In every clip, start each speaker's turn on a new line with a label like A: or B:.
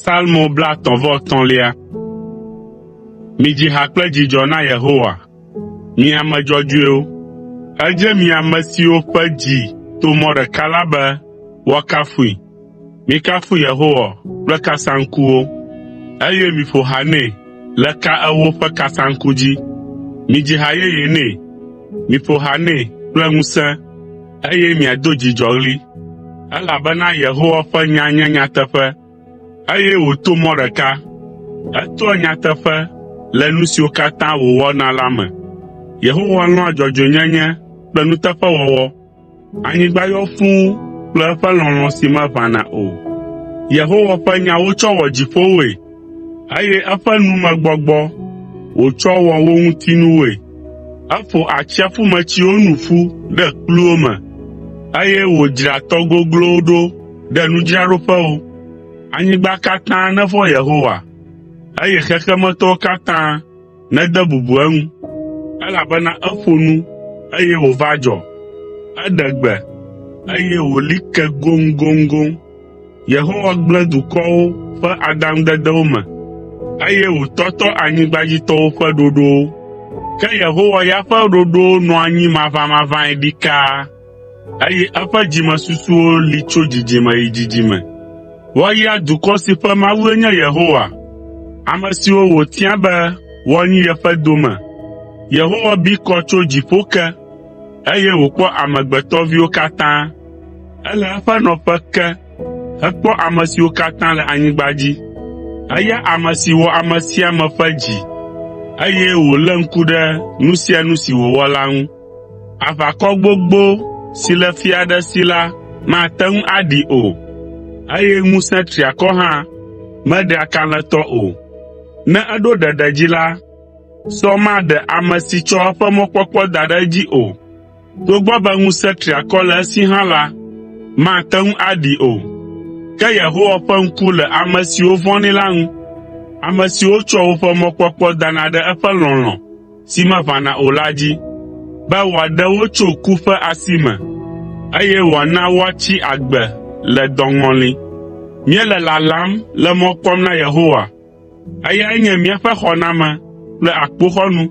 A: Salmo blatonvotonlia. Midzi ha kple dzidzɔ na Yehowa, mi ame dzɔdzɔewo. Edze mi ame siwo ƒe dzi to mɔ ɖeka la be woakafui. Mikafu Yehowa kple kasaŋkuwo, eye miƒo ha nɛ le ka ewo ƒe kasaŋku dzi. Midzi ha yeye nɛ, miƒo ha nɛ kple ŋusẽ, eye miado dzidzɔɣli. Elabena Yehowa ƒe nya nye nyateƒe, eye wòto mɔ ɖeka. Etoa nyateƒe le nu siwo katã wòwɔna la me. Yehowa lɔ̃a dzɔdzɔenyenye kple nuteƒewɔwɔ. Anyigba yɔ fũu kple eƒe lɔlɔ̃ si meʋãna o. Yehowa ƒe nyawo tsɔ wɔ dziƒowoe, eye eƒe numegbɔgbɔ wòtsɔ wɔ wo ŋutinuwoe. Eƒo atsiaƒumetsiwo nu ƒu ɖe kpluwo me, eye wòdzra tɔ goglowo ɖo ɖe nudzraɖoƒewo. Anyigba katã nevɔ̃ Yehowa, eye xexemetɔwo katã nede bubu eŋu. Elabena eƒo nu, eye wòva dzɔ. Eɖe gbe, eye wòli ke goŋgoŋgoŋ. Yehowa gblẽ dukɔwo ƒe adaŋudedewo me, eye wòtɔtɔ anyigbadzitɔwo ƒe ɖoɖowo. Ke Yehowa ya ƒe ɖoɖowo nɔ anyi maʋamaʋãe ɖikaa, eye eƒe dzimesusuwo li tso dzidzime yi dzidzime. Woayra dukɔ si ƒe Mawue nye Yehowa, ame siwo wòtia be woanyi yeƒe dome. Yehowa bi kɔ tso dziƒo ke, eye wòkpɔ amegbetɔviwo katã. Ele eƒe nɔƒe ke hekpɔ ame siwo katã le anyigba dzi. Eya ame si wɔ ame sia ame ƒe dzi, eye wòlé ŋku ɖe nu sia nu si wòwɔ la ŋu. Aʋakɔ gbogbo si le fia aɖe si la mate ŋu aɖi o, eye ŋusẽ triakɔ hã meɖea kalẽtɔ o. Ne eɖo ɖeɖe dzi la, sɔ maɖe ame si tsɔ eƒe mɔkpɔkpɔ da ɖe edzi o. Togbɔ be ŋusẽ triakɔ le esi hã la, mate ŋu aɖi o. Ke Yehowa ƒe ŋku le ame siwo vɔ̃nɛ la ŋu, ame siwo tsɔ woƒe mɔkpɔkpɔ dana ɖe eƒe lɔlɔ̃ si meʋãna o la dzi, be wòaɖe wo tso ku ƒe asi me, eye wòana woatsi agbe le dɔŋɔli. Míele lalam le mɔ kpɔm na Yehowa, eyae nye míaƒe xɔname kple akpoxɔnu.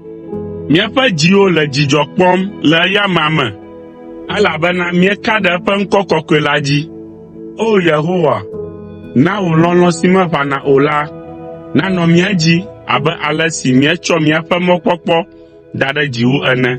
A: Míaƒe dziwo le dzidzɔ kpɔm le eya amea me, elabena míeka ɖe eƒe ŋkɔ kɔkɔe la dzi. O Yehowa, na wò lɔlɔ̃ si meʋãna o la nanɔ mía dzi abe ale si míetsɔ míaƒe mɔkpɔkpɔ da ɖe dziwò ene.